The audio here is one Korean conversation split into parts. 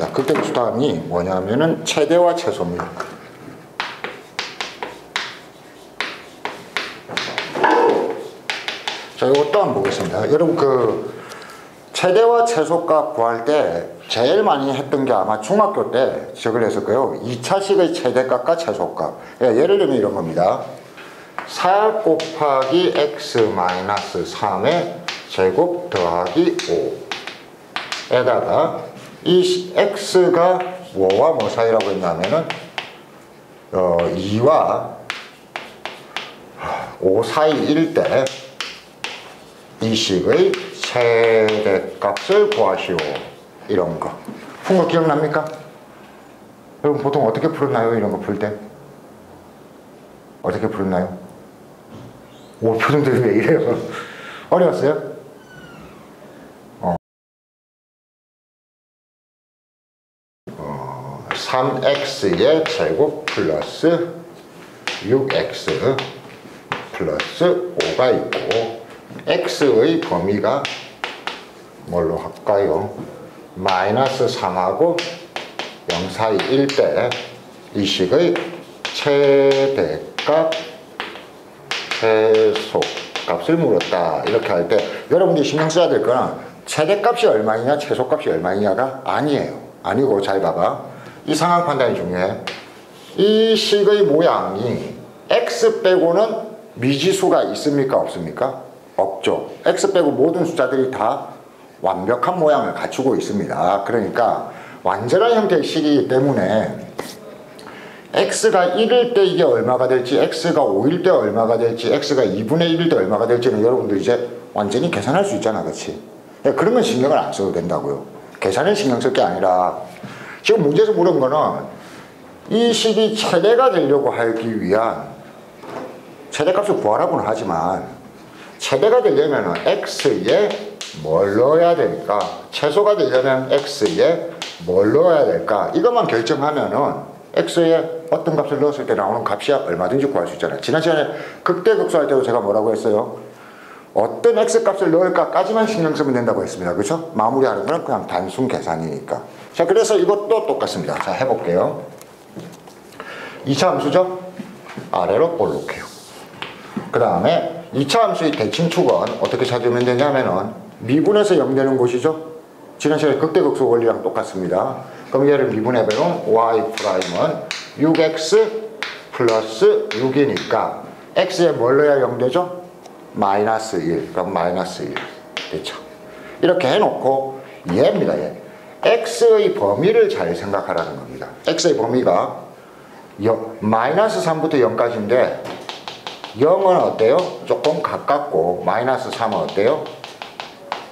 있습니다. 극대극 수단이 뭐냐면은 최대와 최소입니다. 자, 이것도 한번 보겠습니다. 여러분 그 최대와 최소값 구할 때 제일 많이 했던 게 아마 중학교 때 저걸 했을 거예요. 2차식의 최대값과 최소값. 예를 들면 이런 겁니다. 4 곱하기 x 마이너스 3의 제곱 더하기 5에다가 이 x가 뭐와 뭐 사이라고 했냐면은 2와 5 사이일 때 이 식의 최대값을 구하시오. 이런 거. 푼 거 기억납니까? 여러분 보통 어떻게 풀었나요? 이런 거 풀 때? 어떻게 풀었나요? 오, 표정들이 왜 이래요? 어려웠어요? 3x의 제곱 플러스 6x 플러스 5가 있고 x의 범위가 뭘로 할까요? 마이너스 3하고 0 사이일 때 이 식의 최대값, 최소값을 물었다. 이렇게 할 때 여러분들이 신경 써야 될 거는 최대값이 얼마이냐 최소값이 얼마이냐가 아니에요. 아니고 잘 봐봐. 이 상황 판단이 중요해. 이 식의 모양이 x 빼고는 미지수가 있습니까 없습니까? 없죠. x 빼고 모든 숫자들이 다 완벽한 모양을 갖추고 있습니다. 그러니까 완전한 형태의 식이기 때문에 x가 1일 때 이게 얼마가 될지, x가 5일 때 얼마가 될지, x가 2분의 1일 때 얼마가 될지는 여러분들 이제 완전히 계산할 수 있잖아. 그렇지? 그런 건 신경을 안 써도 된다고요. 계산을 신경 쓸 게 아니라 지금 문제에서 물은 거는 이 식이 최대가 되려고 하기 위한 최대값을 구하라고는 하지만 최대가 되려면 x에 뭘 넣어야 될까? 최소가 되려면 x에 뭘 넣어야 될까? 이것만 결정하면은 x에 어떤 값을 넣었을 때 나오는 값이 얼마든지 구할 수 있잖아요. 지난 시간에 극대극소 할 때도 제가 뭐라고 했어요? 어떤 x값을 넣을까까지만 신경 쓰면 된다고 했습니다. 그렇죠? 마무리하는 건 그냥 단순 계산이니까. 자, 그래서 이것도 똑같습니다. 자, 해볼게요. 2차 함수죠? 아래로 볼록해요. 그 다음에 2차 함수의 대칭축은 어떻게 찾으면 되냐면은 미분에서 0 되는 곳이죠? 지난 시간에 극대극소 원리랑 똑같습니다. 그럼 얘를 미분해보면 y''은 6x 플러스 6이니까 x에 뭘 넣어야 0 되죠? 마이너스 1. 그럼 마이너스 1. 됐죠? 이렇게 해놓고 얘입니다. 얘. x의 범위를 잘 생각하라는 겁니다. x의 범위가 마이너스 3부터 0까지인데 0은 어때요? 조금 가깝고 마이너스 3은 어때요?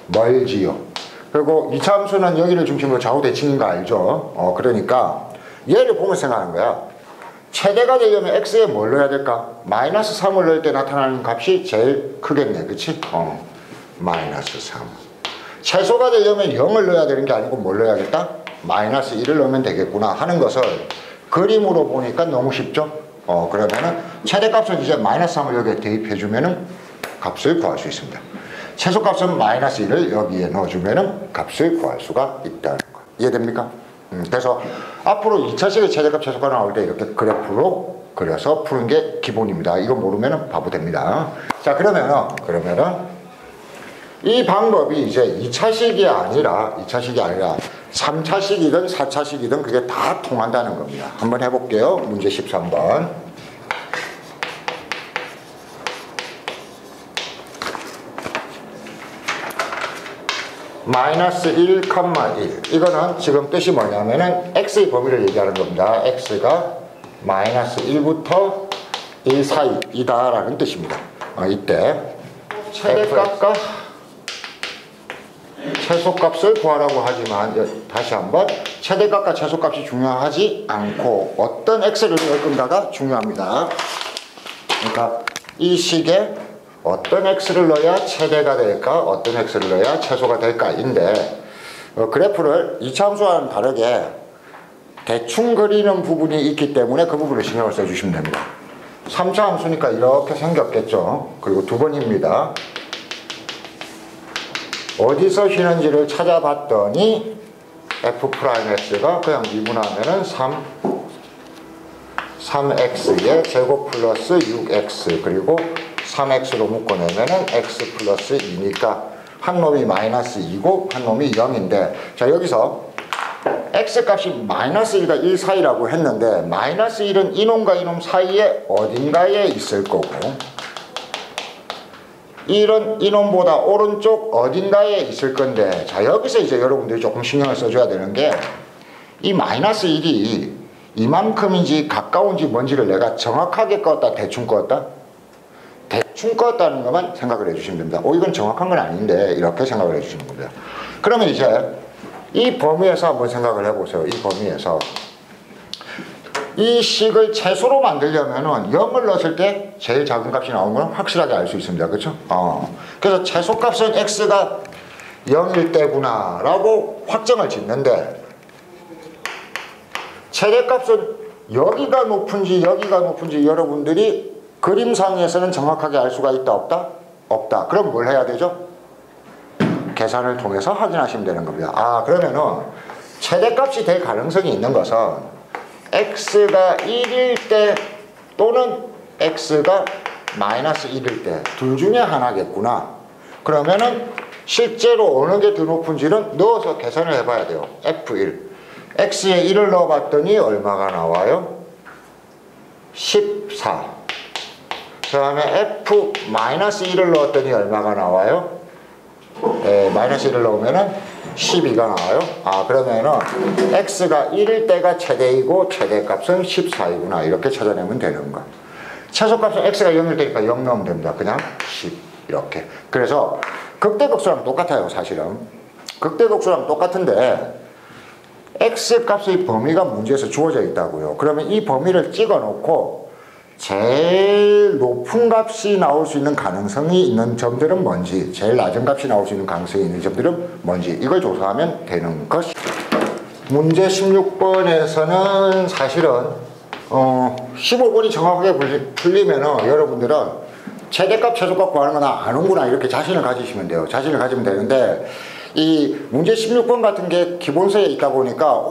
멀지요. 그리고 2차 함수는 여기를 중심으로 좌우 대칭인 거 알죠? 그러니까 얘를 보면 생각하는 거야. 최대가 되려면 x에 뭘 넣어야 될까? 마이너스 3을 넣을 때 나타나는 값이 제일 크겠네. 그치? 마이너스 3. 최소가 되려면 0을 넣어야 되는 게 아니고 뭘 넣어야겠다? 마이너스 1을 넣으면 되겠구나 하는 것을 그림으로 보니까 너무 쉽죠? 그러면은 최대값은 이제 마이너스 3을 여기에 대입해주면은 값을 구할 수 있습니다. 최소값은 마이너스 1을 여기에 넣어주면은 값을 구할 수가 있다는 거. 이해됩니까? 그래서 앞으로 2차식의 최대값 최소가 나올 때 이렇게 그래프로 그려서 푸는 게 기본입니다. 이거 모르면은 바보 됩니다. 자, 그러면은 이 방법이 이제 2차식이 아니라 3차식이든 4차식이든 그게 다 통한다는 겁니다. 한번 해볼게요. 문제 13번. 마이너스 1, 1. 이거는 지금 뜻이 뭐냐면은 x의 범위를 얘기하는 겁니다. x가 마이너스 1부터 1 사이이다 라는 뜻입니다. 이때 최대값과 최소값을 구하라고 하지만 다시 한번 최대값과 최소값이 중요하지 않고 어떤 x를 넣을 건가가 중요합니다. 그러니까 이 식에 어떤 x를 넣어야 최대가 될까? 어떤 x를 넣어야 최소가 될까? 인데 그래프를 2차 함수와는 다르게 대충 그리는 부분이 있기 때문에 그 부분을 신경을 써주시면 됩니다. 3차 함수니까 이렇게 생겼겠죠. 그리고 두 번입니다. 어디서 쉬는지를 찾아봤더니 F'X가 그냥 미분하면은 3X의 제곱 플러스 6X 그리고 3X로 묶어내면은 X 플러스 2니까 한 놈이 마이너스 2고 한 놈이 0인데 자 여기서 X 값이 마이너스 1과 1 사이라고 했는데 마이너스 1은 이놈과 이놈 사이에 어딘가에 있을 거고 1은 이놈보다 오른쪽 어딘가에 있을 건데 자 여기서 이제 여러분들이 조금 신경을 써줘야 되는 게 이 마이너스 1이 이만큼인지 가까운지 뭔지를 내가 정확하게 껐다 대충 껐다? 대충 껐다는 것만 생각을 해주시면 됩니다. 이건 정확한 건 아닌데 이렇게 생각을 해주시는 겁니다. 그러면 이제 이 범위에서 한번 생각을 해보세요. 이 범위에서 이 식을 채소로 만들려면은 0을 넣었을 때 제일 작은 값이 나오는 건 확실하게 알 수 있습니다. 그렇죠? 그래서 채소값은 x가 0일 때구나 라고 확정을 짓는데 최대값은 여기가 높은지 여기가 높은지 여러분들이 그림상에서는 정확하게 알 수가 있다 없다? 없다. 그럼 뭘 해야 되죠? 계산을 통해서 확인하시면 되는 겁니다. 그러면은 최대값이 될 가능성이 있는 것은 x가 1일 때 또는 x가 마이너스 1일 때 둘 중에 하나겠구나. 그러면은 실제로 어느 게 더 높은지는 넣어서 계산을 해봐야 돼요. F1 x에 1을 넣어봤더니 얼마가 나와요? 14. 그 다음에 F-1을 넣었더니 얼마가 나와요? 마이너스 1을 넣으면은 12가 나와요. 그러면은 x가 1일 때가 최대이고 최대값은 14이구나. 이렇게 찾아내면 되는 거. 최소값은 x가 0일 때니까 0 넣으면 됩니다. 그냥 10 이렇게. 그래서 극대극수랑 똑같아요. 사실은 극대극수랑 똑같은데 x 값의 범위가 문제에서 주어져 있다고요. 그러면 이 범위를 찍어 놓고 제일 높은 값이 나올 수 있는 가능성이 있는 점들은 뭔지, 제일 낮은 값이 나올 수 있는 가능성이 있는 점들은 뭔지, 이걸 조사하면 되는 것이. 문제 16번에서는 사실은 15번이 정확하게 풀리면은 여러분들은 최대값, 최소값 구하는 거나 아는구나 이렇게 자신을 가지시면 돼요. 자신을 가지면 되는데 이 문제 16번 같은 게 기본서에 있다 보니까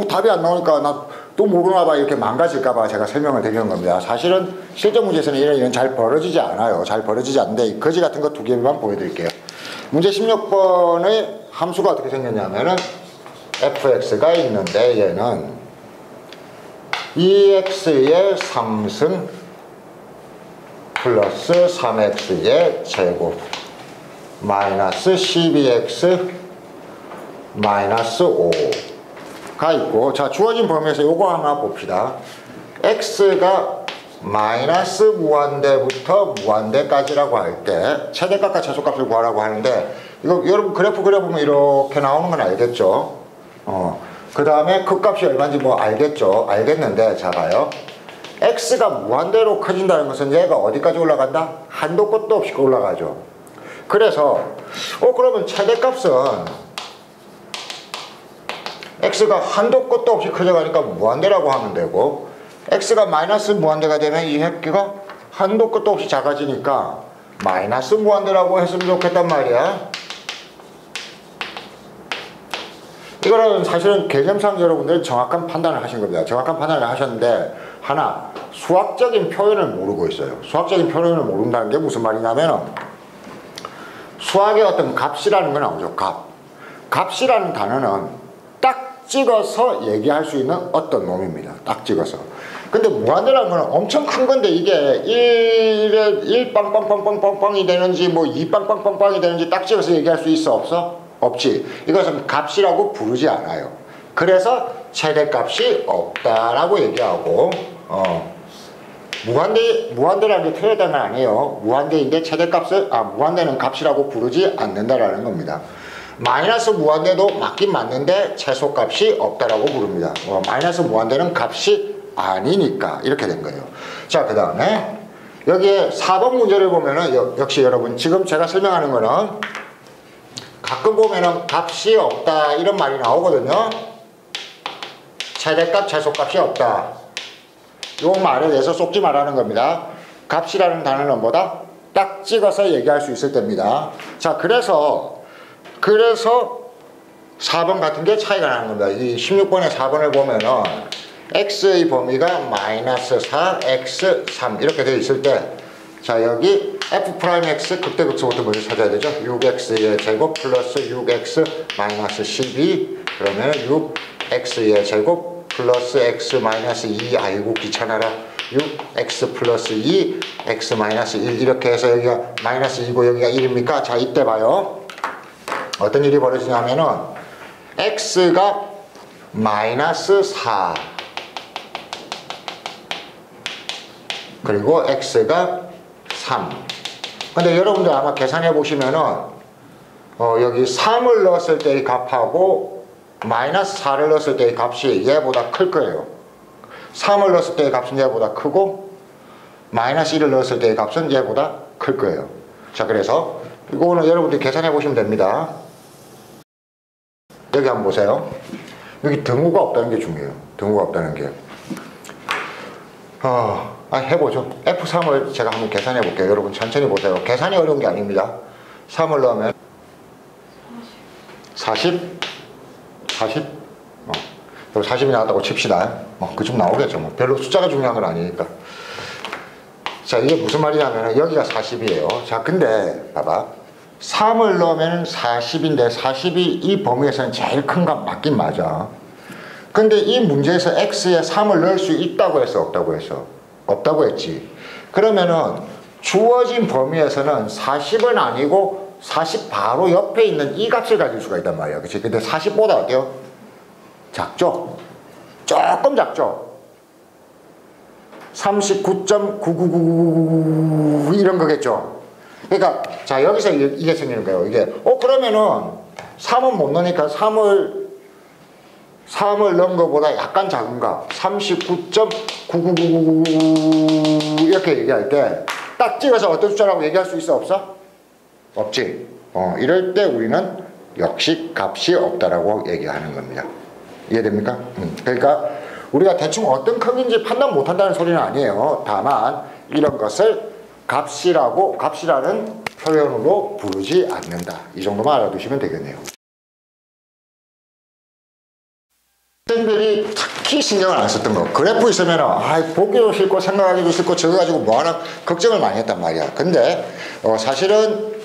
답이 안 나오니까 나 또 모르나 봐 이렇게 망가질까 봐 제가 설명을 드리는 겁니다. 사실은 실전 문제에서는 이런 일은 잘 벌어지지 않아요. 잘 벌어지지 않는데 거지 같은 거 두 개만 보여드릴게요. 문제 16번의 함수가 어떻게 생겼냐면은 fx가 있는데 얘는 2x의 3승 플러스 3x의 제곱 마이너스 12x 마이너스 5가 있고, 자 주어진 범위에서 요거 하나 봅시다. x가 마이너스 무한대부터 무한대까지라고 할 때 최대값과 최소값을 구하라고 하는데 이거 여러분 그래프 그려보면 이렇게 나오는 건 알겠죠? 그 다음에 극값이 얼마인지 뭐 알겠죠? 알겠는데 자 봐요. x가 무한대로 커진다는 것은 얘가 어디까지 올라간다? 한도 끝도 없이 올라가죠. 그래서 그러면 최대값은 x가 한도 끝도 없이 커져가니까 무한대라고 하면 되고, x가 마이너스 무한대가 되면 이 획기가 한도 끝도 없이 작아지니까 마이너스 무한대라고 했으면 좋겠단 말이야. 이거는 사실은 개념상 여러분들은 정확한 판단을 하신 겁니다. 정확한 판단을 하셨는데 하나, 수학적인 표현을 모르고 있어요. 수학적인 표현을 모른다는 게 무슨 말이냐면 수학의 어떤 값이라는 건 나오죠. 값이라는 단어는 딱 찍어서 얘기할 수 있는 어떤 놈입니다. 딱 찍어서. 근데 무한대라는 건 엄청 큰 건데 이게 1 빵빵빵빵빵빵이 되는지 뭐 2 빵빵빵빵이 되는지 딱 찍어서 얘기할 수 있어? 없어? 없지. 이것은 값이라고 부르지 않아요. 그래서 최대값이 없다라고 얘기하고 무한대라는 게 틀렸다는 건 아니에요. 무한대인데 무한대는 값이라고 부르지 않는다라는 겁니다. 마이너스 무한대도 맞긴 맞는데 최소값이 없다라고 부릅니다. 마이너스 무한대는 값이 아니니까 이렇게 된 거예요. 자, 그 다음에 여기에 4번 문제를 보면은 역시 여러분 지금 제가 설명하는 거는 가끔 보면은 값이 없다 이런 말이 나오거든요. 최대값, 최소값이 없다. 요 말에 대해서 속지 말라는 겁니다. 값이라는 단어는 뭐다? 딱 찍어서 얘기할 수 있을 때입니다. 자, 그래서 4번 같은 게 차이가 나는 겁니다. 이 16번에 4번을 보면은 x의 범위가 마이너스 4, x 3 이렇게 되어 있을 때, 자 여기 f'x 극대극소부터 먼저 찾아야 되죠. 6x의 제곱 플러스 6x 마이너스 12, 그러면 6x의 제곱 플러스 x 마이너스 2, 아이고 귀찮아라. 6x 플러스 2, x 마이너스 1 이렇게 해서 여기가 마이너스 2고 여기가 1입니까? 자 이때 봐요. 어떤 일이 벌어지냐면은 x가 마이너스 4 그리고 x가 3. 근데 여러분들 아마 계산해 보시면은 여기 3을 넣었을 때의 값하고 마이너스 4를 넣었을 때의 값이 얘보다 클 거예요. 3을 넣었을 때의 값은 얘보다 크고 마이너스 1을 넣었을 때의 값은 얘보다 클 거예요. 자 그래서 이거는 여러분들이 계산해 보시면 됩니다. 여기 한번 보세요. 여기 등호가 없다는 게 중요해요. 등호가 없다는 게. 해보죠. F3을 제가 한번 계산해 볼게요. 여러분 천천히 보세요. 계산이 어려운 게 아닙니다. 3을 넣으면 40? 40? 40이 나왔다고 칩시다. 그쯤 나오겠죠. 뭐 별로 숫자가 중요한 건 아니니까. 자 이게 무슨 말이냐면 여기가 40이에요. 자 근데 봐봐. 3을 넣으면 40인데 40이 이 범위에서는 제일 큰 값 맞긴 맞아. 근데 이 문제에서 x에 3을 넣을 수 있다고 했어? 없다고 했어? 없다고 했지. 그러면은 주어진 범위에서는 40은 아니고 40 바로 옆에 있는 이 값을 가질 수가 있단 말이야. 그치? 근데 40보다 어때요? 작죠? 조금 작죠? 39.99999 이런 거겠죠? 그러니까 자 여기서 이게 생기는 거예요. 이게 그러면은 3은 못 넣으니까 3을 넣은 것보다 약간 작은 값 39.99999 이렇게 얘기할 때 딱 찍어서 어떤 숫자라고 얘기할 수 있어? 없어? 없지. 이럴 때 우리는 역시 값이 없다라고 얘기하는 겁니다. 이해됩니까? 그러니까 우리가 대충 어떤 크기인지 판단 못한다는 소리는 아니에요. 다만 이런 것을 값이라는 표현으로 부르지 않는다. 이 정도만 알아두시면 되겠네요. 학생들이 특히 신경을 안 썼던 거. 그래프 있으면 보기도 싫고 생각하기도 싫고 저거 가지고 뭐하나 걱정을 많이 했단 말이야. 근데 사실은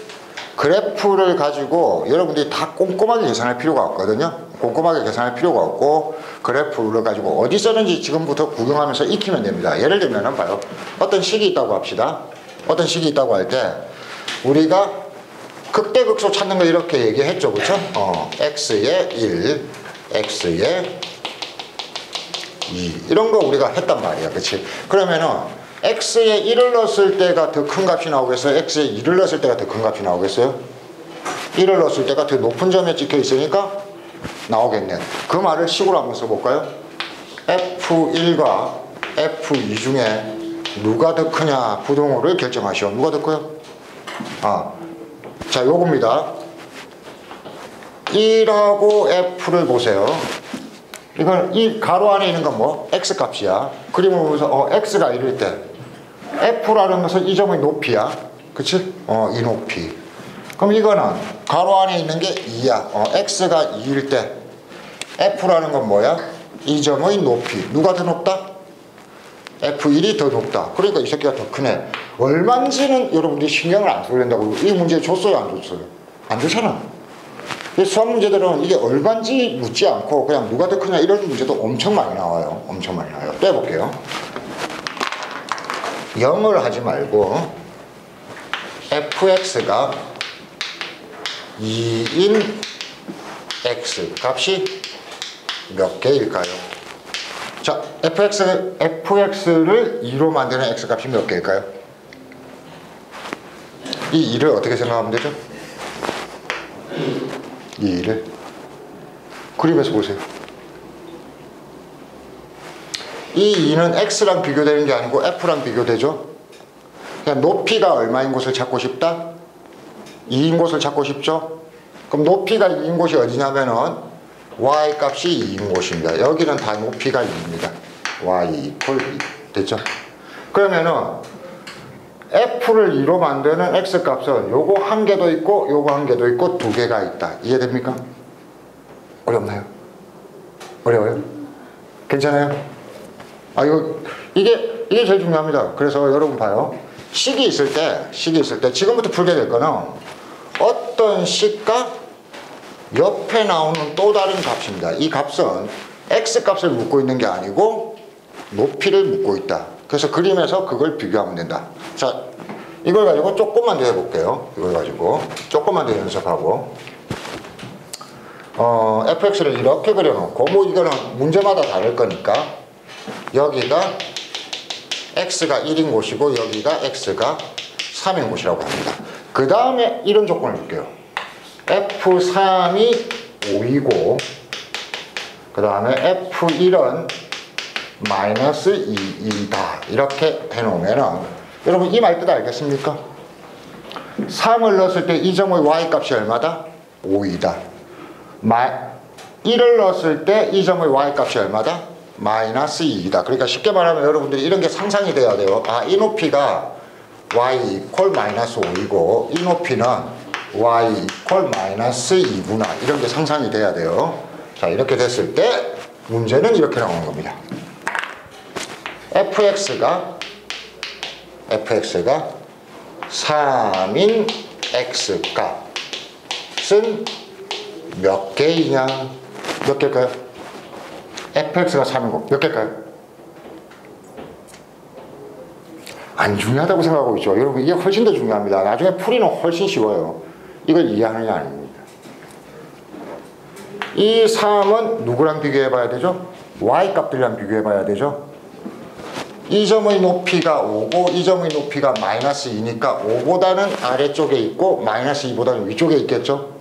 그래프를 가지고 여러분들이 다 꼼꼼하게 계산할 필요가 없거든요. 꼼꼼하게 계산할 필요가 없고 그래프를 가지고 어디 썼는지 지금부터 구경하면서 익히면 됩니다. 예를 들면 봐요. 어떤 식이 있다고 합시다. 어떤 식이 있다고 할 때 우리가 극대극소 찾는 거 이렇게 얘기했죠. 그렇죠? x의 1, x의 2 이런 거 우리가 했단 말이야. 그렇지? 그러면은 x에 1을 넣었을 때가 더 큰 값이 나오겠어요? x에 2를 넣었을 때가 더 큰 값이 나오겠어요? 1을 넣었을 때가 더 높은 점에 찍혀 있으니까 나오겠네. 그 말을 식으로 한번 써볼까요? F1과 F2 중에 누가 더 크냐 부동호를 결정하시오. 누가 더 커요? 자 요겁니다. 1하고 F를 보세요. 이건 이 가로 안에 있는 건 뭐? X 값이야. 그림을 보면서 X가 1일 때 F라는 것은 이 점의 높이야. 그치? 이 높이. 그럼 이거는 가로 안에 있는 게 2야. X가 2일 때 F라는 건 뭐야? 이 점의 높이. 누가 더 높다? F1이 더 높다. 그러니까 이 새끼가 더 크네. 얼마인지는 여러분들이 신경을 안 써야 된다고. 이 문제 줬어요? 안 줬어요? 안 줬잖아. 수학 문제들은 이게 얼마인지 묻지 않고 그냥 누가 더 크냐 이런 문제도 엄청 많이 나와요. 엄청 많이 나와요. 또 해볼게요. 0을 하지 말고 fx가 2인 x 값이 몇 개일까요? 자, fx를 2로 만드는 x 값이 몇 개일까요? 이 2를 어떻게 생각하면 되죠? 이 2를 그림에서 보세요. 이 2는 x랑 비교되는 게 아니고 f랑 비교되죠. 그냥 높이가 얼마인 곳을 찾고 싶다? 2인 곳을 찾고 싶죠. 그럼 높이가 2인 곳이 어디냐면은 y 값이 2인 곳입니다. 여기는 다 높이가 2입니다. y 이퀄 2 됐죠? 그러면은 f를 2로 만드는 x 값은 요거 한 개도 있고 요거 한 개도 있고 두 개가 있다. 이해됩니까? 어렵나요? 어려워요? 괜찮아요? 아, 이게 제일 중요합니다. 그래서 여러분 봐요. 식이 있을 때 지금부터 풀게 될 거는 어떤 식과 옆에 나오는 또 다른 값입니다. 이 값은 x 값을 묻고 있는 게 아니고 높이를 묻고 있다. 그래서 그림에서 그걸 비교하면 된다. 자, 이걸 가지고 조금만 더 해볼게요. 이걸 가지고 조금만 더 연습하고 fx를 이렇게 그려놓고 뭐 이거는 문제마다 다를 거니까 여기가 x가 1인 곳이고 여기가 x가 3인 곳이라고 합니다. 그 다음에 이런 조건을 줄게요. f3이 5이고 그 다음에 f1은 마이너스 2이다. 이렇게 해놓으면은 여러분 이 말 뜻 알겠습니까? 3을 넣었을 때 이 점의 y값이 얼마다? 5이다. 1을 넣었을 때 이 점의 y값이 얼마다? 마이너스 2이다. 그러니까 쉽게 말하면 여러분들이 이런 게 상상이 돼야 돼요. 아, 이 높이가 y 이퀄 마이너스 5이고 이 높이는 y 이퀄 마이너스 2구나. 이런 게 상상이 돼야 돼요. 자, 이렇게 됐을 때 문제는 이렇게 나오는 겁니다. fx가 3인 x 값은 몇 개이냐? 몇 개일까요? fx가 3이고 몇 개일까요? 안 중요하다고 생각하고 있죠. 여러분 이게 훨씬 더 중요합니다. 나중에 풀이는 훨씬 쉬워요. 이걸 이해하느냐 아닙니다. 이 3은 누구랑 비교해 봐야 되죠? y값들이랑 비교해 봐야 되죠. 이 점의 높이가 5고 이 점의 높이가 마이너스 2니까 5보다는 아래쪽에 있고 마이너스 2보다는 위쪽에 있겠죠.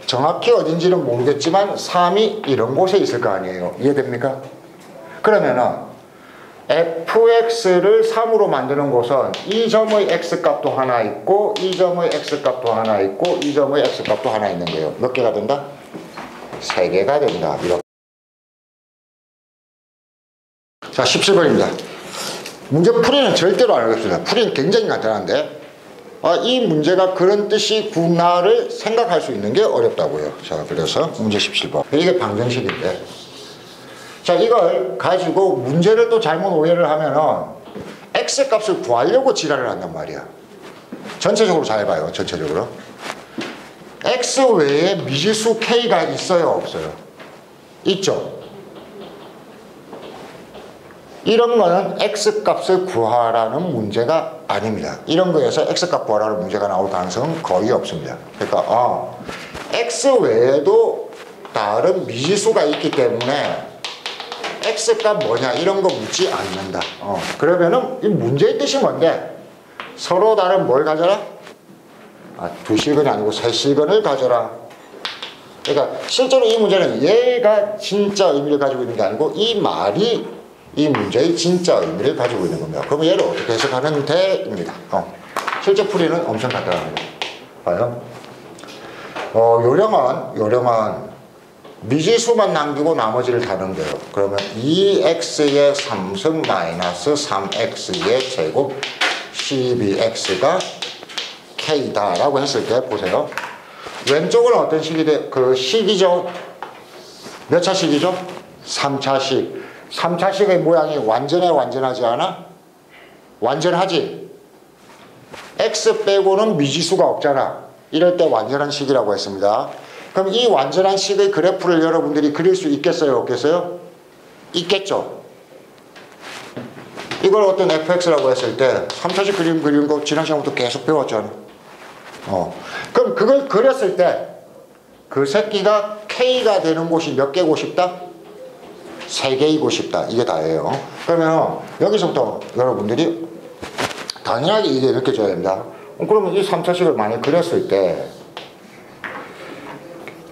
정확히 어딘지는 모르겠지만 3이 이런 곳에 있을 거 아니에요. 이해됩니까? 그러면은 fx를 3으로 만드는 곳은 이 점의 x값도 하나 있고 이 점의 x값도 하나 있고 이 점의 x값도 하나 있는 거예요. 몇 개가 된다? 3개가 된다. 이렇게. 자, 17번입니다. 문제 풀이는 절대로 안 어렵습니다. 풀이는 굉장히 간단한데 이 문제가 그런 뜻이구나를 생각할 수 있는 게 어렵다고요. 자, 그래서 문제 17번. 이게 방정식인데 자, 이걸 가지고 문제를 또 잘못 오해를 하면은 x값을 구하려고 지랄을 한단 말이야. 전체적으로 잘 봐요. 전체적으로 x 외에 미지수 k가 있어요? 없어요? 있죠. 이런 거는 x값을 구하라는 문제가 아닙니다. 이런 거에서 x값 구하라는 문제가 나올 가능성은 거의 없습니다. 그러니까 x 외에도 다른 미지수가 있기 때문에 x값 뭐냐 이런 거 묻지 않는다. 그러면은 이 문제의 뜻이 뭔데? 서로 다른 뭘 가져라? 두 실근이 아니고 세 실근을 가져라. 그러니까 실제로 이 문제는 얘가 진짜 의미를 가지고 있는 게 아니고 이 말이 이 문제의 진짜 의미를 가지고 있는 겁니다. 그럼 얘를 어떻게 해석하는 데입니다. 실제 풀이는 엄청 간단합니다. 봐요. 요령은 미지수만 남기고 나머지를 다 넘겨요. 그러면 2x의 3승 마이너스 3x의 제곱 12x가 k다 라고 했을 때 보세요. 왼쪽은 어떤 식이 식이죠? 몇 차식이죠? 3차식. 3차식의 모양이 완전하지 않아? 완전하지? x 빼고는 미지수가 없잖아. 이럴 때 완전한 식이라고 했습니다. 그럼 이 완전한 식의 그래프를 여러분들이 그릴 수 있겠어요? 없겠어요? 있겠죠. 이걸 어떤 fx라고 했을 때 3차식 그림 그리는 거 지난 시간부터 계속 배웠잖아. 그럼 그걸 그렸을 때 그 새끼가 k가 되는 곳이 몇 개고 싶다? 3개이고 싶다. 이게 다예요. 그러면 여기서부터 여러분들이 당연하게 이게 느껴져야 됩니다. 그러면 이 3차식을 많이 그렸을 때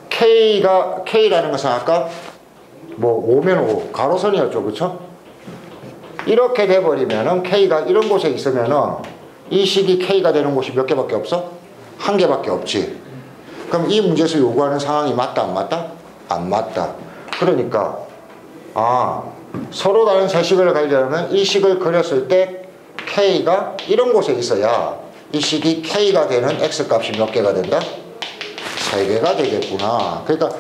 K라는 것은 아까 뭐 5면 5 가로선이었죠. 그쵸? 이렇게 돼버리면은 K가 이런 곳에 있으면은 이 식이 K가 되는 곳이 몇 개밖에 없어? 한 개밖에 없지. 그럼 이 문제에서 요구하는 상황이 맞다 안 맞다? 안 맞다. 그러니까 서로 다른 세 식을 가지려면 이 식을 그렸을 때 K가 이런 곳에 있어야 이 식이 K가 되는 X값이 몇 개가 된다? 3개가 되겠구나. 그러니까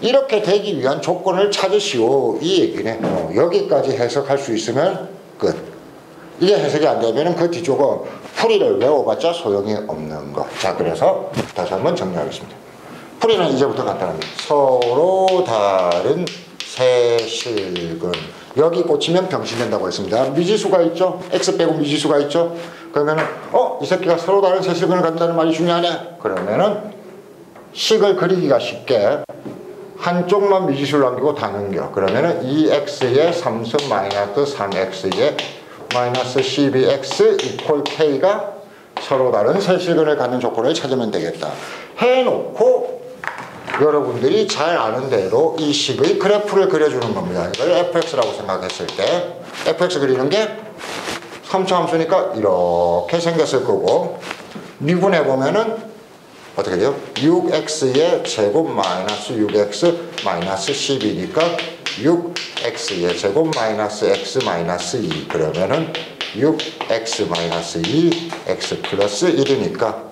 이렇게 되기 위한 조건을 찾으시오 이 얘기네. 여기까지 해석할 수 있으면 끝. 이게 해석이 안 되면 그 뒤쪽은 풀이를 외워봤자 소용이 없는 거. 자, 그래서 다시 한번 정리하겠습니다. 풀이는 이제부터 간단합니다. 서로 다른 세실근. 여기 꽂히면 병신된다고 했습니다. 미지수가 있죠? x 빼고 미지수가 있죠? 그러면은 이 새끼가 서로 다른 세실근을 갖는다는 말이 중요하네. 그러면은 식을 그리기가 쉽게 한쪽만 미지수를 남기고 다 넘겨. 그러면은 2x의 3승 마이너스 3x의 마이너스 12x 이퀄 k가 서로 다른 세실근을 갖는 조건을 찾으면 되겠다. 해놓고 여러분들이 잘 아는 대로 이 식의 그래프를 그려주는 겁니다. 이걸 fx라고 생각했을 때 fx 그리는 게 3차 함수니까 이렇게 생겼을 거고, 미분해보면은 어떻게 돼요? 6x의 제곱 마이너스 6x 마이너스 12니까 6x의 제곱 마이너스 x 마이너스 2. 그러면은 6x 마이너스 2 x 플러스 1이니까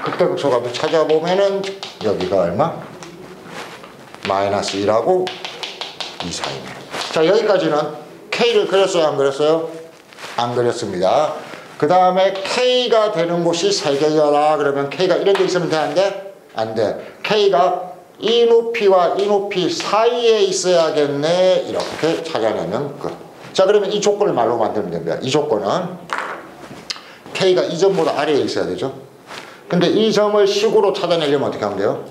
극대극소값을 찾아보면은 여기가 얼마? 마이너스 1하고 2 사이네. 자, 여기까지는 k를 그렸어요? 안 그렸어요? 안 그렸습니다. 그 다음에 k가 되는 곳이 3개여라. 그러면 k가 이런 데 있으면 되는데 안 돼. k가 이 높이와 이 높이 사이에 있어야겠네. 이렇게 찾아내면 끝. 자, 그러면 이 조건을 말로 만들면 됩니다. 이 조건은 k가 이 점보다 아래에 있어야 되죠. 근데 이 점을 식으로 찾아내려면 어떻게 하면 돼요?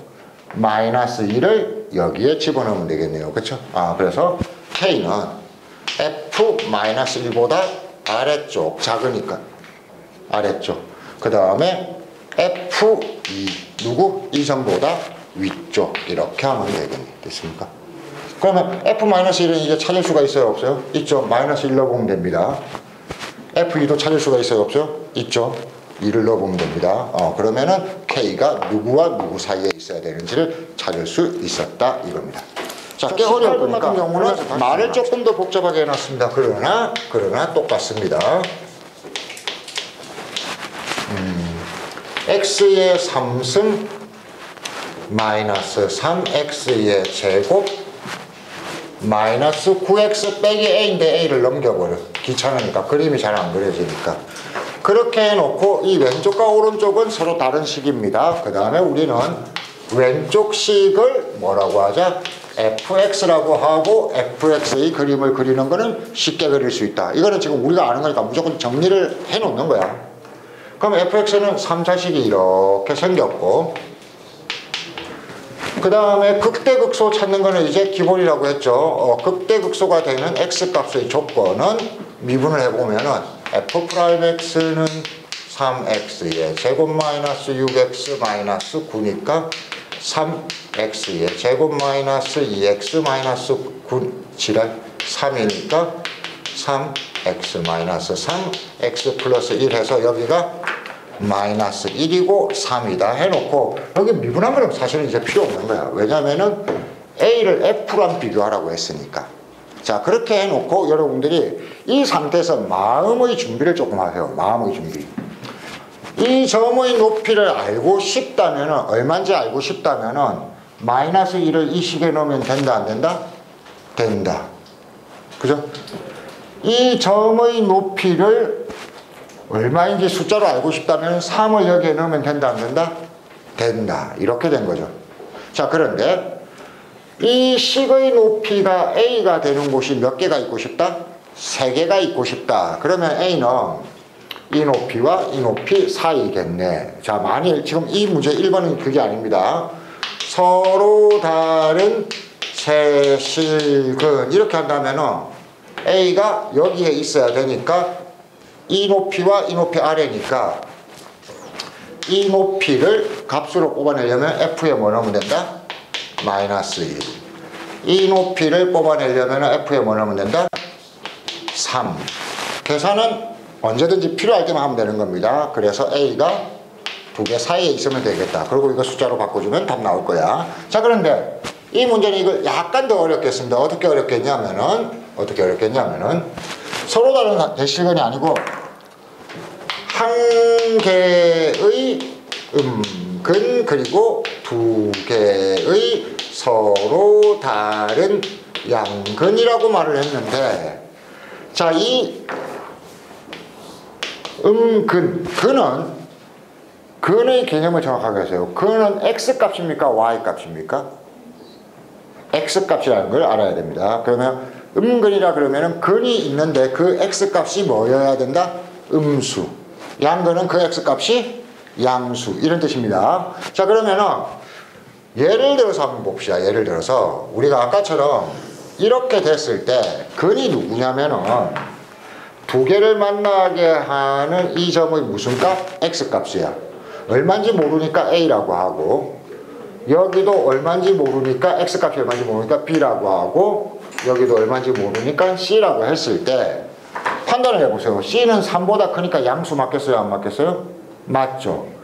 마이너스 1을 여기에 집어넣으면 되겠네요. 그쵸? 그래서 k는 f-1보다 아래쪽, 작으니까 아래쪽. 그 다음에 f2 누구? 이 점보다 위쪽. 이렇게 하면 되겠네. 됐습니까? 그러면 f-1은 이제 찾을 수가 있어요? 없어요? 있죠. 마이너스 1 넣어보면 됩니다. f2도 찾을 수가 있어요? 없어요? 있죠. 2를 넣어보면 됩니다. 그러면은 k가 누구와 누구 사이에 있어야 되는지를 찾을 수 있었다 이겁니다. 자, 꽤 어려울 거니까 같은 경우는 말을 조금 더 복잡하게 해놨습니다. 그러나 똑같습니다. x의 3승 마이너스 3x의 제곱 마이너스 9x 빼기 a인데 a를 넘겨버려. 귀찮으니까, 그림이 잘 안 그려지니까. 그렇게 해놓고 이 왼쪽과 오른쪽은 서로 다른 식입니다. 그 다음에 우리는 왼쪽 식을 뭐라고 하자? fx라고 하고, fx의 그림을 그리는 거는 쉽게 그릴 수 있다. 이거는 지금 우리가 아는 거니까 무조건 정리를 해 놓는 거야. 그럼 fx는 3차식이 이렇게 생겼고, 그 다음에 극대극소 찾는 거는 이제 기본이라고 했죠. 극대극소가 되는 x값의 조건은 미분을 해보면은 f'x는 3x의 제곱 마이너스 6x 마이너스 9니까 3x의 제곱 마이너스 2x 마이너스 9 지랄 3이니까 3x 마이너스 3x 플러스 1 해서 여기가 마이너스 1이고 3이다 해놓고, 여기 미분하면 사실은 이제 필요 없는 거야. 왜냐면은 a를 f랑 비교하라고 했으니까. 자, 그렇게 해놓고 여러분들이 이 상태에서 마음의 준비를 조금 하세요. 마음의 준비. 이 점의 높이를 알고 싶다면은, 얼마인지 알고 싶다면은 마이너스 1을 이 식에 넣으면 된다 안 된다? 된다. 그죠? 이 점의 높이를 얼마인지 숫자로 알고 싶다면 3을 여기에 넣으면 된다 안 된다? 된다. 이렇게 된 거죠. 자, 그런데 이 식의 높이가 a가 되는 곳이 몇 개가 있고 싶다? 3개가 있고 싶다. 그러면 a는 이 높이와 이 높이 사이겠네. 자, 만일 지금 이 문제 1번은 그게 아닙니다. 서로 다른 세실근 이렇게 한다면은 a가 여기에 있어야 되니까 이 높이와 이 높이 아래니까 이 높이를 값으로 뽑아내려면 f에 뭐 넣으면 된다? 마이너스 1. 이 높이를 뽑아내려면 f에 뭐 넣으면 된다? 3. 계산은 언제든지 필요할 때만 하면 되는 겁니다. 그래서 a가 두 개 사이에 있으면 되겠다. 그리고 이거 숫자로 바꿔주면 답 나올 거야. 자, 그런데 이 문제는 이걸 약간 더 어렵겠습니다. 어떻게 어렵겠냐면은 서로 다른 대실근이 아니고 한 개의 근 그리고 두 개의 서로 다른 양근이라고 말을 했는데, 자, 이 근의 개념을 정확하게 하세요. 근은 x값입니까? y값입니까? x값이라는 걸 알아야 됩니다. 그러면 근이라 그러면은 근이 있는데 그 x값이 뭐여야 된다? 음수. 양근은 그 x값이 양수. 이런 뜻입니다. 자, 그러면은 예를 들어서 한번 봅시다. 예를 들어서 우리가 아까처럼 이렇게 됐을 때 근이 누구냐면은 두 개를 만나게 하는 이 점의 무슨 값? x값이야. 얼마인지 모르니까 a라고 하고, 여기도 얼마인지 모르니까 x값이 얼마인지 모르니까 b라고 하고, 여기도 얼마인지 모르니까 c라고 했을 때 판단을 해보세요. c는 3보다 크니까 양수 맞겠어요? 안 맞겠어요? 맞죠.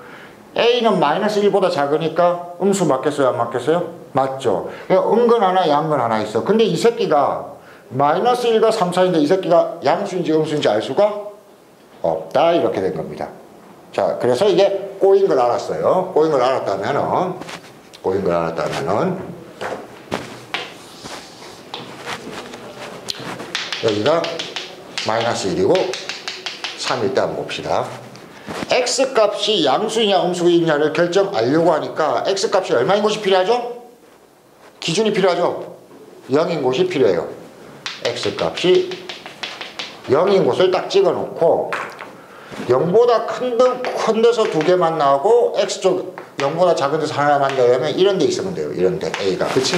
a는 마이너스 1보다 작으니까 음수 맞겠어요? 안 맞겠어요? 맞죠. 음근 하나 양근 하나 있어. 근데 이 새끼가 마이너스 1과 3, 4인데 이 새끼가 양수인지 음수인지 알 수가 없다. 이렇게 된 겁니다. 자, 그래서 이게 꼬인 걸 알았어요. 꼬인 걸 알았다면은 여기가 마이너스 1이고 3일 때 한번 봅시다. x값이 양수이냐 음수이냐를 결정하려고 하니까 x값이 얼마인 것이 필요하죠? 기준이 필요하죠? 0인 곳이 필요해요. x값이 0인 곳을 딱 찍어 놓고 0보다 큰 데서 두 개만 나오고 x쪽 0보다 작은 데서 하나만 나오면 이런 데 있으면 돼요. 이런 데 a가. 그치?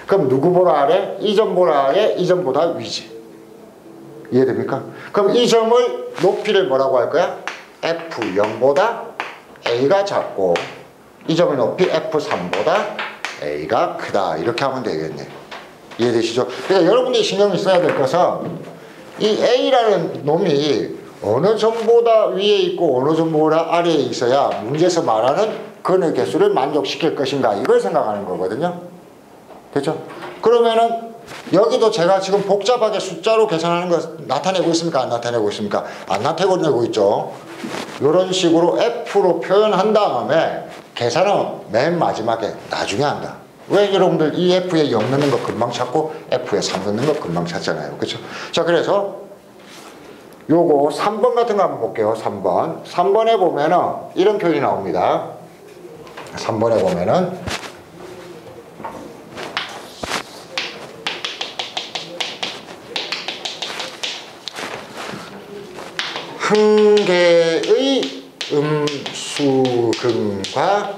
그럼 누구보다 아래? 이 점보다 아래? 이 점보다 위지. 이해됩니까? 그럼 이 점을 높이를 뭐라고 할 거야? f0보다 a가 작고 이 점의 높이 f3보다 a가 크다. 이렇게 하면 되겠네. 이해되시죠? 그러니까 여러분들이 신경을 써야 될 것은 이 a라는 놈이 어느 점보다 위에 있고 어느 점보다 아래에 있어야 문제에서 말하는 근의 개수를 만족시킬 것인가, 이걸 생각하는 거거든요. 됐죠? 그러면은 여기도 제가 지금 복잡하게 숫자로 계산하는 거 나타내고 있습니까? 안 나타내고 있습니까? 안 나타내고 있죠. 이런 식으로 f로 표현한 다음에 계산은 맨 마지막에 나중에 한다. 왜? 여러분들 이 f에 0 넣는 거 금방 찾고 f에 3 넣는 거 금방 찾잖아요. 그렇죠? 자, 그래서 요거 3번 같은 거 한번 볼게요. 3번에 보면은 이런 표현이 나옵니다. 3번에 보면은 한 개의 음수근과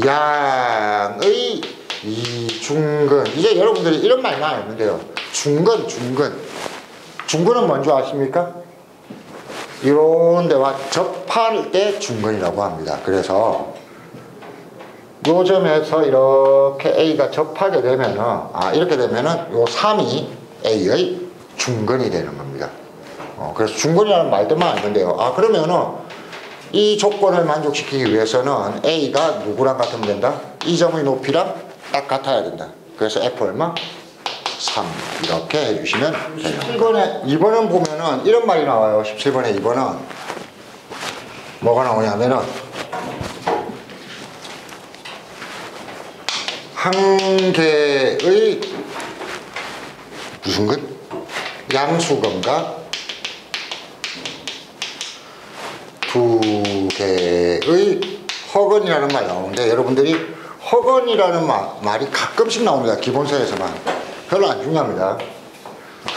양의 이중근. 이제 여러분들이 이런 말만 알면 돼요. 중근은 뭔지 아십니까? 이런 데와 접할 때 중근이라고 합니다. 그래서 요 점에서 이렇게 A가 접하게 되면은, 이렇게 되면은 요 3이 A의 중근이 되는 겁니다. 그래서 중근이라는 말들만 알면 돼요. 그러면은 이 조건을 만족시키기 위해서는 A가 누구랑 같으면 된다? 이 점의 높이랑 딱 같아야 된다. 그래서 F 얼마? 3 이렇게 해주시면 돼요. 2번은 보면은 이런 말이 나와요. 17번에 2번은 뭐가 나오냐면은 한 개의 무슨 근? 양수근과 두 개의 허근이라는 말이 나오는데, 여러분들이 허근이라는 말이 가끔씩 나옵니다. 기본서에서만. 별로 안 중요합니다.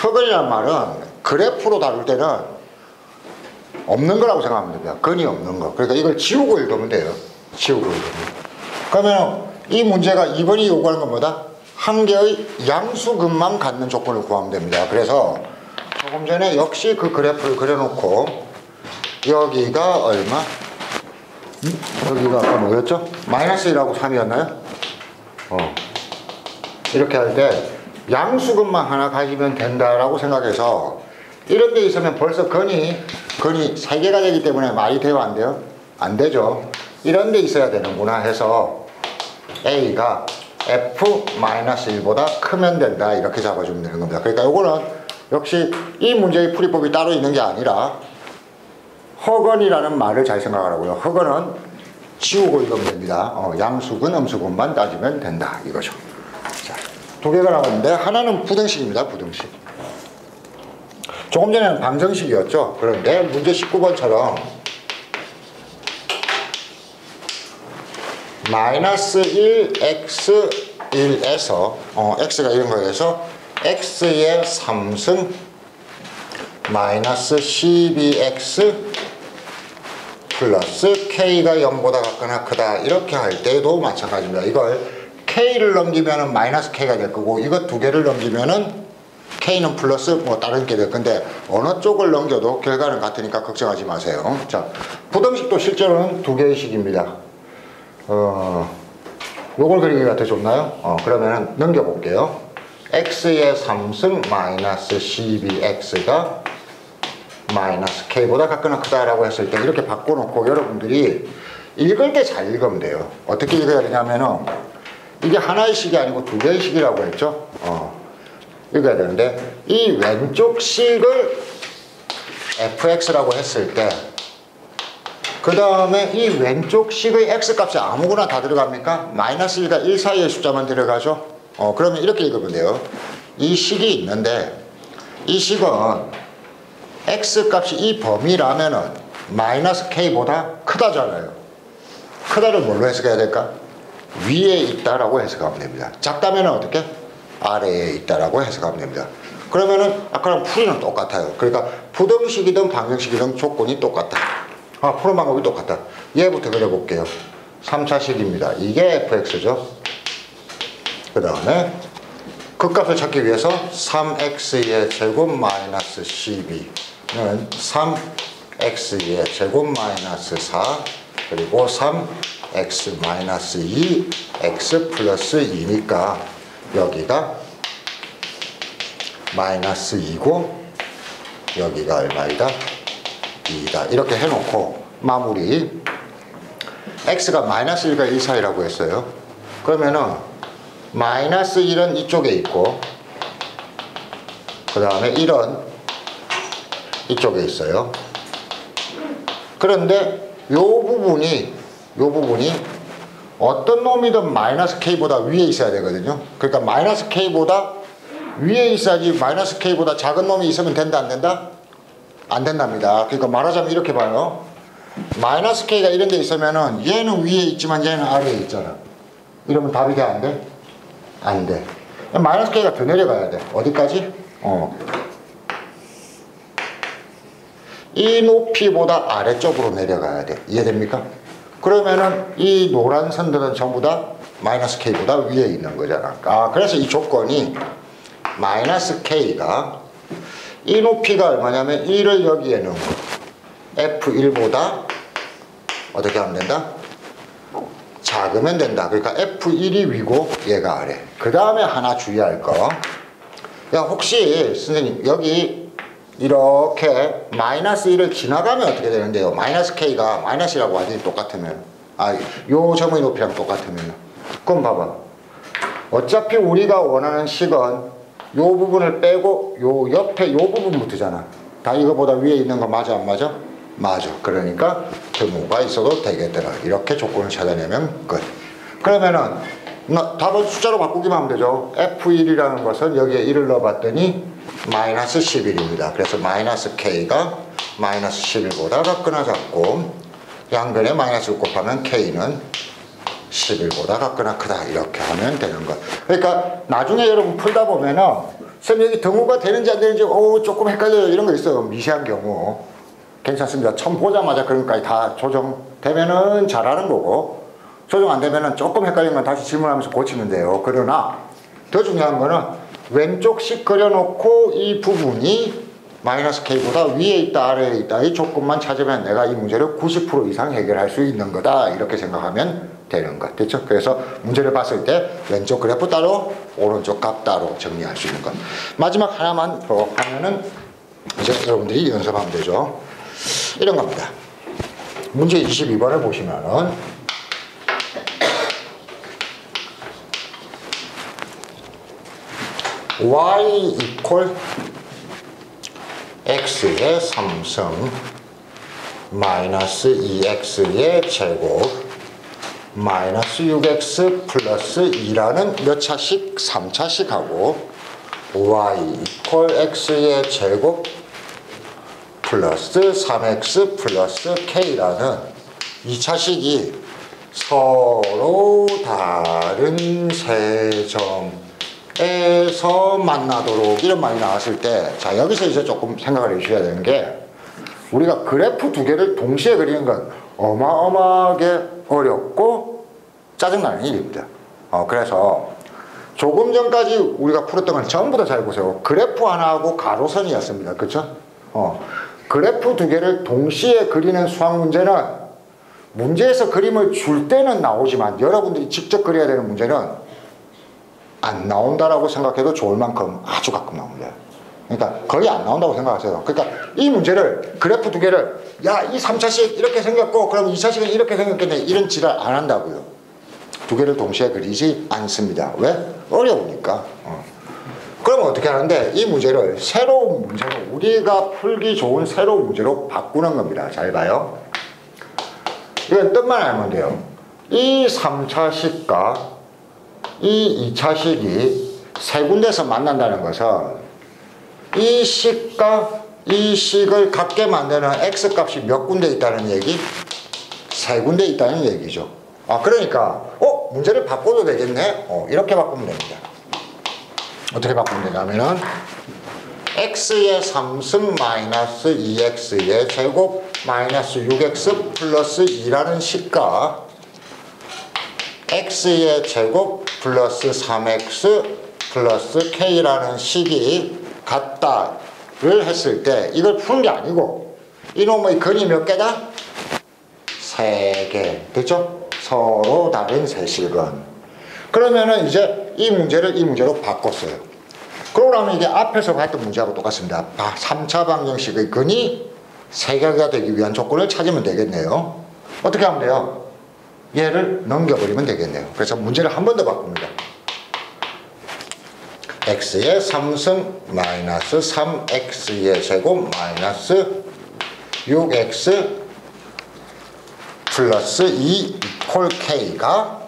허근이라는 말은 그래프로 다룰 때는 없는 거라고 생각하면 됩니다. 근이 없는 거. 그러니까 이걸 지우고 읽으면 돼요. 지우고 읽으면. 그러면 이 문제가 2번이 요구하는 건 뭐다? 한 개의 양수근만 갖는 조건을 구하면 됩니다. 그래서 조금 전에 역시 그 그래프를 그려놓고 여기가 얼마? 여기가 아까 뭐였죠? 마이너스 1하고 3이었나요? 이렇게 할 때 양수근만 하나 가지면 된다라고 생각해서 이런 데 있으면 벌써 근이 3개가 되기 때문에 말이 돼요? 안 돼요? 안 되죠. 이런 데 있어야 되는구나 해서 A가 F-1보다 크면 된다, 이렇게 잡아주면 되는 겁니다. 그러니까 요거는 역시 이 문제의 풀이법이 따로 있는 게 아니라 허근이라는 말을 잘 생각하라고요. 허근은 지우고 읽으면 됩니다. 양수근, 음수근만 따지면 된다 이거죠. 자, 두 개가 나왔는데 하나는 부등식입니다. 부등식. 조금 전에는 방정식이었죠. 그런데 문제 19번처럼 마이너스 1 x 1에서 x가 이런 거에서 x의 3승 마이너스 12x 플러스 k가 0보다 같거나 크다 이렇게 할 때도 마찬가지입니다. 이걸 k를 넘기면은 마이너스 k가 될 거고 이거 두 개를 넘기면은 k는 플러스 뭐 다른 게 될 건데 어느 쪽을 넘겨도 결과는 같으니까 걱정하지 마세요. 자, 부등식도 실제로는 두 개의 식입니다. 요걸 그리기가 더 좋나요? 그러면은 넘겨볼게요. x의 3승 마이너스 12x가 마이너스 k보다 같거나 크다라고 했을 때 이렇게 바꿔놓고 여러분들이 읽을 때 잘 읽으면 돼요. 어떻게 읽어야 되냐면은 이게 하나의 식이 아니고 두 개의 식이라고 했죠. 읽어야 되는데 이 왼쪽 식을 fx라고 했을 때 그 다음에 이 왼쪽 식의 x값이 아무거나 다 들어갑니까? 마이너스 1과 1 사이의 숫자만 들어가죠. 그러면 이렇게 읽으면 돼요. 이 식이 있는데 이 식은 x값이 이 범위라면은 마이너스 k보다 크다잖아요. 크다를 뭘로 해석해야 될까? 위에 있다라고 해석하면 됩니다. 작다면 어떻게? 아래에 있다라고 해석하면 됩니다. 그러면은 아까랑 풀이는 똑같아요. 그러니까 부등식이든 방정식이든 조건이 똑같다. 푸는 방법이 똑같다. 얘부터 그려볼게요. 3차식입니다. 이게 fx죠. 그 다음에 그 값을 찾기 위해서 3x의 제곱 마이너스 12는 3x의 제곱 마이너스 4 그리고 3x 마이너스 2 x 플러스 2니까 여기가 마이너스 2고 여기가 얼마이다? 2다. 이렇게 해놓고 마무리. x가 마이너스 1과 1 사이라고 했어요. 그러면은 마이너스 1은 이쪽에 있고 그 다음에 1은 이쪽에 있어요. 그런데 요 부분이 어떤 놈이든 마이너스 k보다 위에 있어야 되거든요. 그러니까 마이너스 k보다 위에 있어야지 마이너스 k보다 작은 놈이 있으면 된다 안 된다? 안 된답니다. 그러니까 말하자면 이렇게 봐요. 마이너스 k가 이런 데 있으면은 얘는 위에 있지만 얘는 아래에 있잖아. 이러면 답이 돼 안 돼? 안 돼. 마이너스 k가 더 내려가야 돼. 어디까지? 이 높이보다 아래쪽으로 내려가야 돼. 이해됩니까? 그러면은 이 노란 선들은 전부 다 마이너스 k보다 위에 있는 거잖아. 그래서 이 조건이 마이너스 k가 이 높이가 얼마냐면 1을 여기에 넣은 거. F1보다 어떻게 하면 된다? 작으면 된다. 그러니까 F1이 위고 얘가 아래. 그 다음에 하나 주의할 거. 야, 혹시 선생님 여기 이렇게 마이너스 1을 지나가면 어떻게 되는데요? 마이너스 K가 마이너스라고 완전히 똑같으면 요 점의 높이랑 똑같으면 그럼 봐봐. 어차피 우리가 원하는 식은 요 부분을 빼고 요 옆에 요 부분부터잖아. 다 이거보다 위에 있는 거 맞아 안 맞아? 맞아. 그러니까 등호가 있어도 되겠더라. 이렇게 조건을 찾아내면 끝. 그러면은 답은 숫자로 바꾸기만 하면 되죠. F1이라는 것은 여기에 1을 넣어봤더니 마이너스 11입니다. 그래서 마이너스 K가 마이너스 11보다 같거나 같고 양변에 마이너스를 곱하면 K는 11보다 같거나 크다. 이렇게 하면 되는 것. 그러니까 나중에 여러분 풀다 보면은 선생님 여기 등호가 되는지 안 되는지 조금 헷갈려요. 이런 거 있어요. 미세한 경우. 괜찮습니다. 처음 보자마자 그런 것까지 다 조정되면은 잘하는 거고 조정 안 되면은 조금 헷갈리면 다시 질문하면서 고치면 돼요. 그러나 더 중요한 거는 왼쪽 식 그려놓고 이 부분이 마이너스 K보다 위에 있다 아래에 있다 이 조건만 찾으면 내가 이 문제를 90% 이상 해결할 수 있는 거다. 이렇게 생각하면 되는 것. 됐죠? 그래서 문제를 봤을 때 왼쪽 그래프 따로 오른쪽 값 따로 정리할 수 있는 것. 마지막 하나만 더 하면은 이제 여러분들이 연습하면 되죠. 이런 겁니다. 문제 22번을 보시면은 y 이퀄 x의 3승 마이너스 2x의 제곱 마이너스 6x 플러스 2라는 몇 차식? 3차식 하고 y 이퀄 x의 제곱 플러스 3x 플러스 k라는 2차식이 서로 다른 세 점에서 만나도록 이런 말이 나왔을 때, 자, 여기서 이제 조금 생각을 해주셔야 되는 게, 우리가 그래프 두 개를 동시에 그리는 건 어마어마하게 어렵고 짜증나는 일입니다. 그래서 조금 전까지 우리가 풀었던 건 전부 다 잘 보세요. 그래프 하나하고 가로선이었습니다. 그렇죠? 그래프 두 개를 동시에 그리는 수학 문제는 문제에서 그림을 줄 때는 나오지만 여러분들이 직접 그려야 되는 문제는 안 나온다라고 생각해도 좋을 만큼 아주 가끔 나옵니다. 그러니까 거의 안 나온다고 생각하세요. 그러니까 이 문제를 그래프 두 개를 야, 이 3차식 이렇게 생겼고 그럼 2차식은 이렇게 생겼겠네 이런 지랄 안 한다고요. 두 개를 동시에 그리지 않습니다. 왜? 어려우니까. 그러면 어떻게 하는데 이 문제를 새로운 문제로 우리가 풀기 좋은 새로운 문제로 바꾸는 겁니다. 잘 봐요. 이건 뜻만 알면 돼요. 이 3차식과 이 2차식이 세 군데서 만난다는 것은 이 식과 이 식을 같게 만드는 x값이 몇 군데 있다는 얘기? 세 군데 있다는 얘기죠. 그러니까 문제를 바꿔도 되겠네? 이렇게 바꾸면 됩니다. 어떻게 바꾸면 되냐면은 x의 3승 마이너스 2x의 제곱 마이너스 6x 플러스 2라는 식과 x의 제곱 플러스 3x 플러스 k라는 식이 같다를 했을 때 이걸 푸는 게 아니고 이놈의 근이 몇 개다? 3개. 됐죠? 서로 다른 세 식은. 그러면은 이제 이 문제를 이 문제로 바꿨어요. 그러고 나면 이게 앞에서 봤던 문제하고 똑같습니다. 3차 방정식의 근이 3개가 되기 위한 조건을 찾으면 되겠네요. 어떻게 하면 돼요? 얘를 넘겨버리면 되겠네요. 그래서 문제를 한 번 더 바꿉니다. x의 3승 마이너스 3x의 제곱 마이너스 6x 플러스 2 이퀄 k가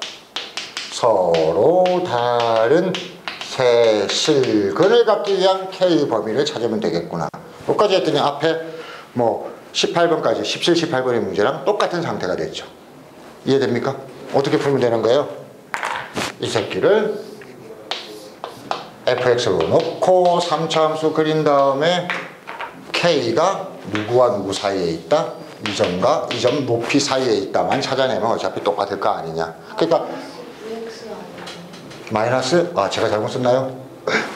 서로 다른 세 실근을 갖기 위한 k 범위를 찾으면 되겠구나. 여기까지 했더니 앞에 뭐 18번까지 17, 18번의 문제랑 똑같은 상태가 됐죠. 이해됩니까? 어떻게 풀면 되는 거예요? 이 새끼를 fx로 놓고 3차 함수 그린 다음에 k가 누구와 누구 사이에 있다? 이 점과 이 점 높이 사이에 있다만 찾아내면 어차피 똑같을 거 아니냐. 그러니까 마이너스, 제가 잘못 썼나요?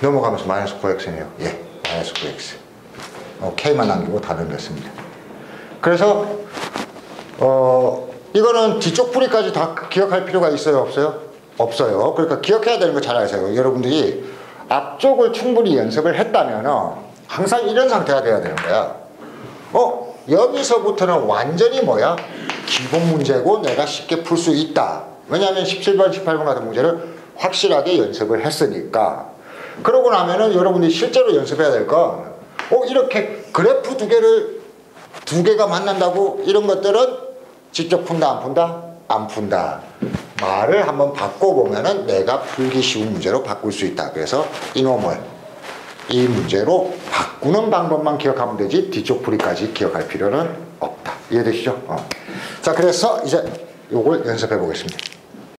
넘어가면서 마이너스 9x네요. 예, 마이너스 9x. k만 남기고 다 넘겼습니다. 그래서 이거는 뒤쪽 풀이까지 다 기억할 필요가 있어요? 없어요? 없어요. 그러니까 기억해야 되는 거 잘 아세요. 여러분들이 앞쪽을 충분히 연습을 했다면 항상 이런 상태가 돼야 되는 거야. 여기서부터는 완전히 뭐야? 기본 문제고 내가 쉽게 풀 수 있다. 왜냐하면 17번, 18번 같은 문제를 확실하게 연습을 했으니까. 그러고 나면은 여러분들이 실제로 연습해야 될 건 이렇게 그래프 두 개가 만난다고 이런 것들은 직접 푼다 안 푼다? 안 푼다. 말을 한번 바꿔보면은 내가 풀기 쉬운 문제로 바꿀 수 있다. 그래서 이놈을 이 문제로 바꾸는 방법만 기억하면 되지 뒤쪽 풀이까지 기억할 필요는 없다. 이해되시죠? 자, 그래서 이제 요걸 연습해 보겠습니다.